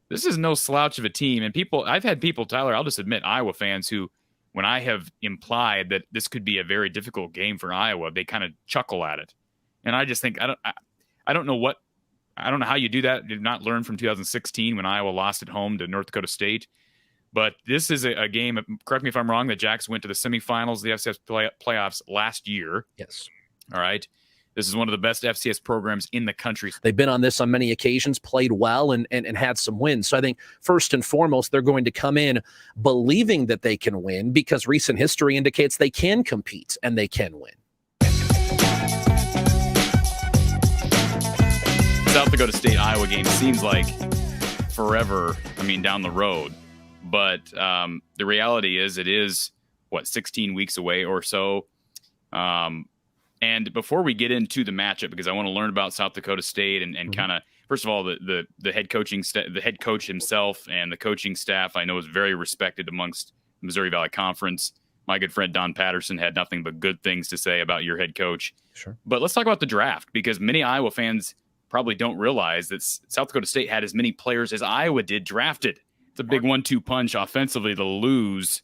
this is no slouch of a team. And I've had people, Tyler, I'll just admit, Iowa fans who, when I have implied that this could be a very difficult game for Iowa, they kind of chuckle at it. And I just think, I don't know how you do that. Did not learn from 2016 when Iowa lost at home to North Dakota State. But this is a game, correct me if I'm wrong, the Jacks went to the semifinals of the FCS playoffs last year. Yes. All right. This is one of the best FCS programs in the country. They've been on this on many occasions, played well, and had some wins. So I think first and foremost, they're going to come in believing that they can win because recent history indicates they can compete and they can win. South Dakota State Iowa game seems like forever, down the road. But the reality is it is, 16 weeks away or so. And before we get into the matchup, because I want to learn about South Dakota State and kind of, first of all, the head coaching the head coach himself and the coaching staff I know is very respected amongst the Missouri Valley Conference. My good friend Don Patterson had nothing but good things to say about your head coach. Sure. But let's talk about the draft, because many Iowa fans probably don't realize that South Dakota State had as many players as Iowa did drafted. It's a big 1-2 punch offensively to lose.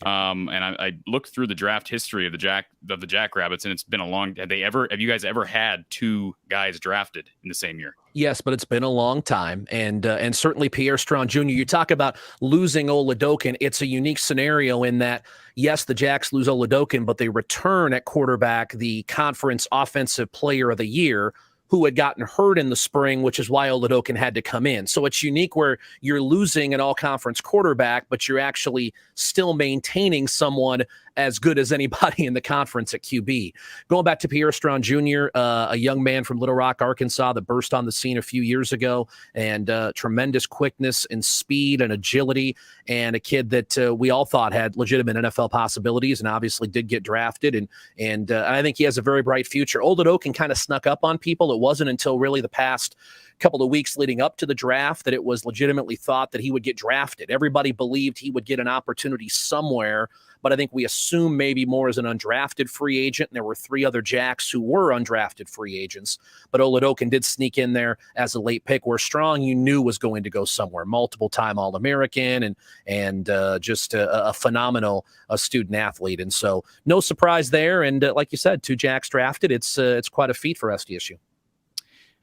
And I looked through the draft history of the Jackrabbits, and it's been a long. Have you guys ever had two guys drafted in the same year? Yes, but it's been a long time, and certainly Pierre Strong Jr. You talk about losing Oladokin. It's a unique scenario in that, yes, the Jacks lose Oladokin, but they return at quarterback the conference offensive player of the year, who had gotten hurt in the spring, which is why Oladokin had to come in. So it's unique where you're losing an all-conference quarterback, but you're actually still maintaining someone as good as anybody in the conference at QB. Going back to Pierre Strong Jr., a young man from Little Rock, Arkansas that burst on the scene a few years ago, and tremendous quickness and speed and agility, and a kid that we all thought had legitimate NFL possibilities and obviously did get drafted. And I think he has a very bright future. Oladokin kind of snuck up on people. It wasn't until really the past couple of weeks leading up to the draft that it was legitimately thought that he would get drafted. Everybody believed he would get an opportunity somewhere, but I think we assumed maybe more as an undrafted free agent. And there were three other Jacks who were undrafted free agents, but Oladokin did sneak in there as a late pick, where Strong you knew was going to go somewhere. Multiple-time All-American and just a phenomenal student athlete. And so no surprise there. And like you said, two Jacks drafted. It's quite a feat for SDSU.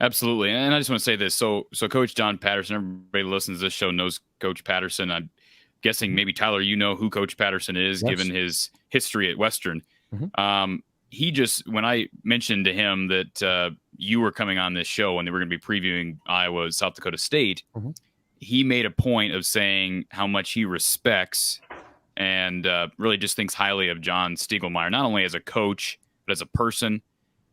Absolutely. And I just want to say this. So Coach Don Patterson, everybody who listens to this show knows Coach Patterson. I'm guessing maybe, Tyler, you know who Coach Patterson is, yes, given his history at Western. Mm-hmm. He just, when I mentioned to him that you were coming on this show and they were going to be previewing Iowa, South Dakota State, mm-hmm, he made a point of saying how much he respects and really just thinks highly of John Stiegelmeier, not only as a coach, but as a person.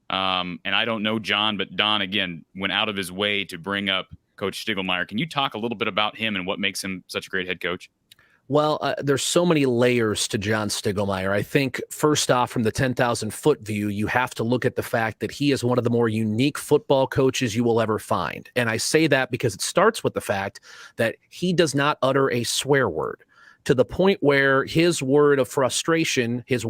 And I don't know John, but Don, again, went out of his way to bring up Coach Stiegelmeier. Can you talk a little bit about him and what makes him such a great head coach? Well, there's so many layers to John Stiegelmeier. I think, first off, from the 10,000-foot view, you have to look at the fact that he is one of the more unique football coaches you will ever find. And I say that because it starts with the fact that he does not utter a swear word, to the point where his word of frustration, his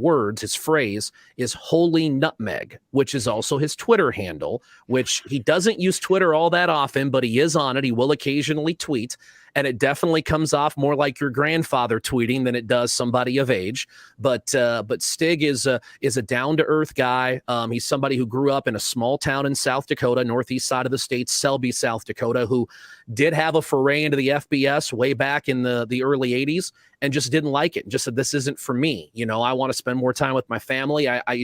phrase is holy nutmeg, which is also his Twitter handle, which he doesn't use Twitter all that often, but he is on it. He will occasionally tweet. And it definitely comes off more like your grandfather tweeting than it does somebody of age. But Stig is a down-to-earth guy. He's somebody who grew up in a small town in South Dakota, northeast side of the state, Selby, South Dakota, who did have a foray into the FBS way back in the early 80s and just didn't like it and just said, this isn't for me. You know, I want to spend more time with my family. I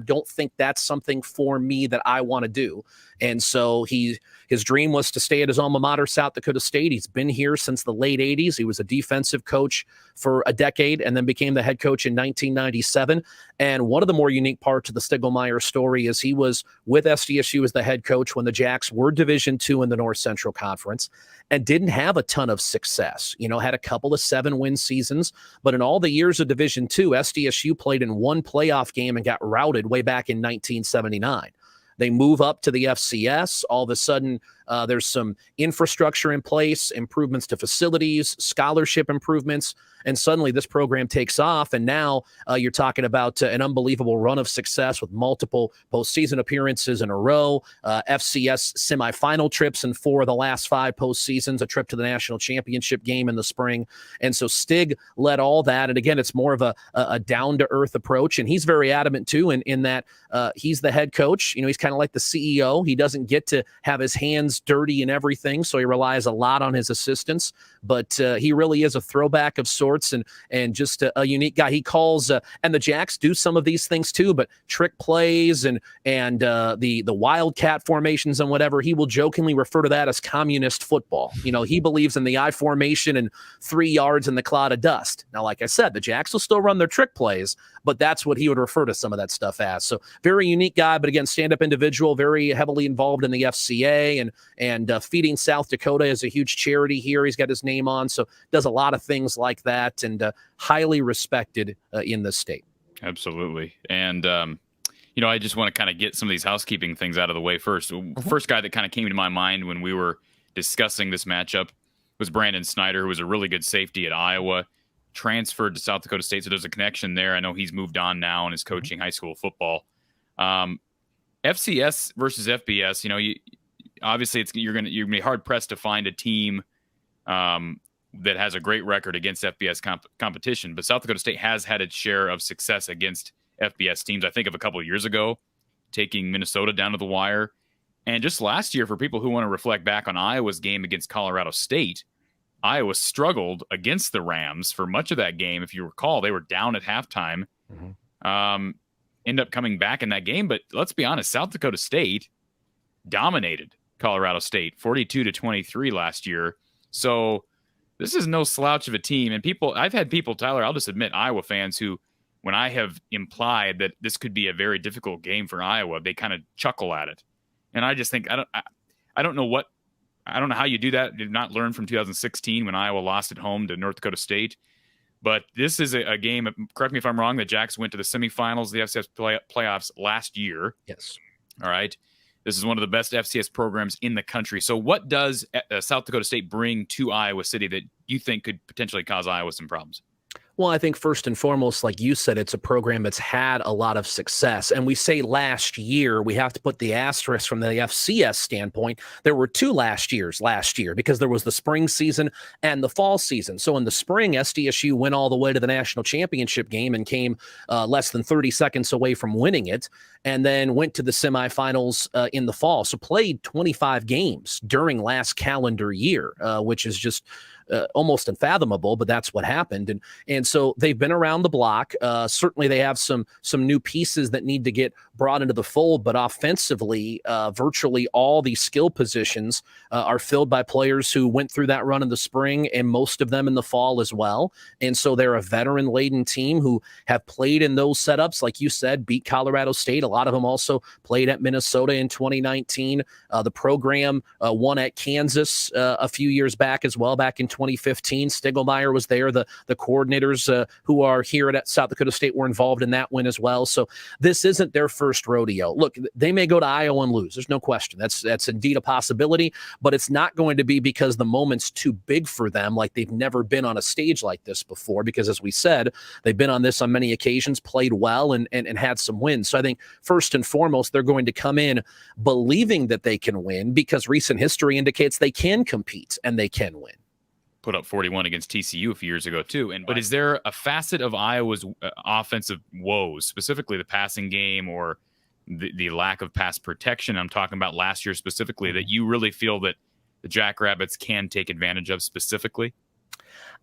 don't think that's something for me that I want to do. And so his dream was to stay at his alma mater, South Dakota State. He's been here since the late 80s. He was a defensive coach for a decade and then became the head coach in 1997. And one of the more unique parts of the Stiegelmeier story is he was with SDSU as the head coach when the Jacks were Division II in the North Central Conference and didn't have a ton of success. You know, had a couple of 7-win seasons, but in all the years of Division II, SDSU played in one playoff game and got routed way back in 1979. They move up to the FCS. All of a sudden, There's some infrastructure in place, improvements to facilities, scholarship improvements, and suddenly this program takes off. And now you're talking about an unbelievable run of success with multiple postseason appearances in a row, FCS semifinal trips in 4 of the last 5 postseasons, a trip to the national championship game in the spring. And so Stig led all that. And again, it's more of a down-to-earth approach. And he's very adamant, too, in that he's the head coach. He's kind of like the CEO. He doesn't get to have his hands dirty in everything, so he relies a lot on his assistants. But he really is a throwback of sorts and just a unique guy. He calls, and the Jacks do some of these things, too, but trick plays and the wildcat formations and whatever, he will jokingly refer to that as communist football. He believes in the I formation and 3 yards in the cloud of dust. Now, like I said, the Jacks will still run their trick plays, but that's what he would refer to some of that stuff as. So very unique guy, but again, stand-up individual, very heavily involved in the FCA and Feeding South Dakota is a huge charity here. He's got his name on, so does a lot of things like that and highly respected in the state. Absolutely. And, I just want to kind of get some of these housekeeping things out of the way first. First guy that kind of came to my mind when we were discussing this matchup was Brandon Snyder, who was a really good safety at Iowa, transferred to South Dakota State. So there's a connection there. I know he's moved on now and is coaching high school football. FCS versus FBS, obviously you're going to be hard pressed to find a team that has a great record against FBS competition, but South Dakota State has had its share of success against FBS teams. I think of a couple of years ago, taking Minnesota down to the wire. And just last year, for people who want to reflect back on Iowa's game against Colorado State, Iowa struggled against the Rams for much of that game. If you recall, they were down at halftime, end up coming back in that game. But let's be honest, South Dakota State dominated Colorado State 42-23 last year. So this is no slouch of a team. And I've had people, Tyler, I'll just admit, Iowa fans who, when I have implied that this could be a very difficult game for Iowa, they kind of chuckle at it. And I just think, I don't know how you do that. Did not learn from 2016 when Iowa lost at home to North Dakota State. But this is a game, correct me if I'm wrong, the Jacks went to the semifinals of the FCS playoffs last year. Yes. All right. This is one of the best FCS programs in the country. So what does South Dakota State bring to Iowa City that you think could potentially cause Iowa some problems? Well, I think first and foremost, like you said, it's a program that's had a lot of success. And we say last year, we have to put the asterisk from the FCS standpoint. There were 2 last year because there was the spring season and the fall season. So in the spring, SDSU went all the way to the national championship game and came less than 30 seconds away from winning it, and then went to the semifinals in the fall. So played 25 games during last calendar year, which is just almost unfathomable, but that's what happened. And so they've been around the block. Certainly they have some new pieces that need to get brought into the fold, but offensively, virtually all these skill positions are filled by players who went through that run in the spring and most of them in the fall as well. And so they're a veteran-laden team who have played in those setups, like you said, beat Colorado State. A lot of them also played at Minnesota in 2019. The program won at Kansas a few years back as well, back in 2015. Stiegelmeier was there. The coordinators who are here at South Dakota State were involved in that win as well. So this isn't their first rodeo. Look, they may go to Iowa and lose. There's no question. That's indeed a possibility, but it's not going to be because the moment's too big for them, like they've never been on a stage like this before, because as we said, they've been on this on many occasions, played well and had some wins. So I think first and foremost, they're going to come in believing that they can win because recent history indicates they can compete and they can win. Put up 41 against TCU a few years ago too. But is there a facet of Iowa's offensive woes, specifically the passing game or the lack of pass protection? I'm talking about last year specifically, that you really feel that the Jackrabbits can take advantage of specifically?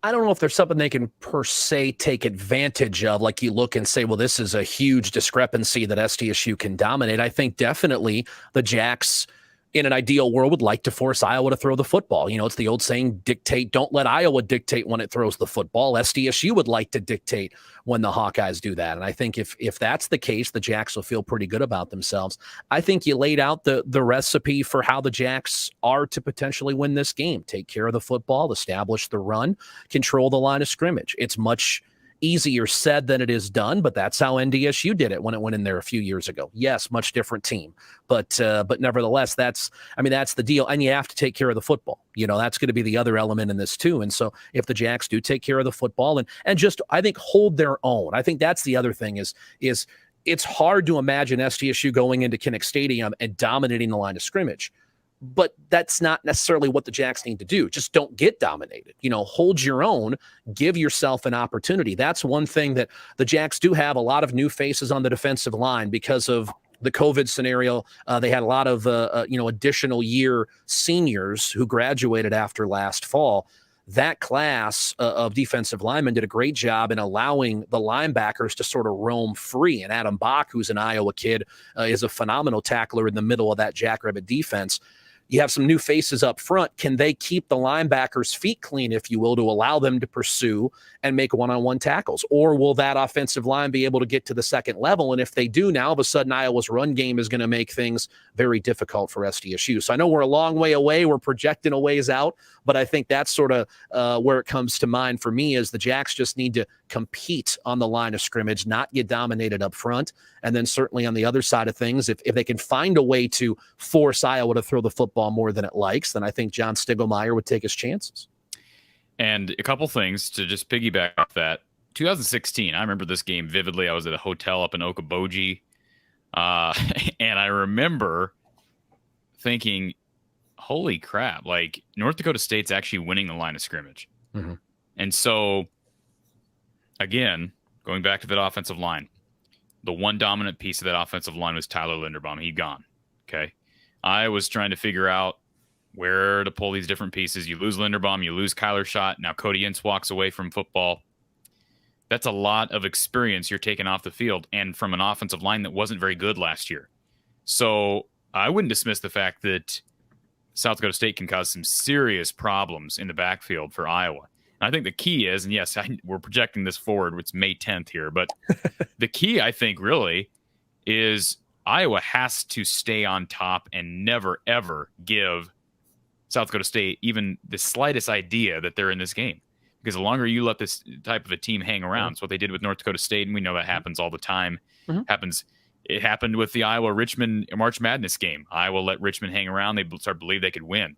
I don't know if there's something they can per se take advantage of. Like you look and say, well, this is a huge discrepancy that SDSU can dominate. I think definitely the Jacks, in an ideal world, would like to force Iowa to throw the football. It's the old saying, don't let Iowa dictate when it throws the football. SDSU would like to dictate when the Hawkeyes do that. And I think if that's the case, the Jacks will feel pretty good about themselves. I think you laid out the recipe for how the Jacks are to potentially win this game. Take care of the football, establish the run, control the line of scrimmage. It's much easier said than it is done, but that's how NDSU did it when it went in there a few years ago. Yes, much different team, but nevertheless, that's the deal. And you have to take care of the football. That's going to be the other element in this too. And so if the Jacks do take care of the football and just, I think, hold their own, I think that's the other thing is it's hard to imagine SDSU going into Kinnick Stadium and dominating the line of scrimmage. But that's not necessarily what the Jacks need to do. Just don't get dominated. Hold your own, give yourself an opportunity. That's one thing that the Jacks do have a lot of new faces on the defensive line because of the COVID scenario. They had a lot of, additional year seniors who graduated after last fall. That class of defensive linemen did a great job in allowing the linebackers to sort of roam free. And Adam Bach, who's an Iowa kid, is a phenomenal tackler in the middle of that Jackrabbit defense. You have some new faces up front. Can they keep the linebackers' feet clean, if you will, to allow them to pursue and make one-on-one tackles? Or will that offensive line be able to get to the second level? And if they do, now all of a sudden Iowa's run game is going to make things very difficult for SDSU. So I know we're a long way away. We're projecting a ways out, but I think that's sort of where it comes to mind for me is the Jacks just need to compete on the line of scrimmage, not get dominated up front. And then certainly on the other side of things, if they can find a way to force Iowa to throw the football more than it likes, then I think John Stiegelmeier would take his chances. And a couple things to just piggyback off that. 2016, I remember this game vividly. I was at a hotel up in Okoboji, and I remember thinking, holy crap, like North Dakota State's actually winning the line of scrimmage. Mm-hmm. And so, again, going back to that offensive line, the one dominant piece of that offensive line was Tyler Linderbaum. He'd gone. Okay. I was trying to figure out where to pull these different pieces. You lose Linderbaum, you lose Kyler Schott. Now Cody Ince walks away from football. That's a lot of experience you're taking off the field and from an offensive line that wasn't very good last year. So I wouldn't dismiss the fact that South Dakota State can cause some serious problems in the backfield for Iowa. And I think the key is, and yes, we're projecting this forward, it's May 10th here, but the key, I think, really is Iowa has to stay on top and never, ever give South Dakota State even the slightest idea that they're in this game. Because the longer you let this type of a team hang around, it's what they did with North Dakota State, and we know that happens all the time. Mm-hmm. It happened with the Iowa-Richmond March Madness game. Iowa let Richmond hang around. They started to believe they could win.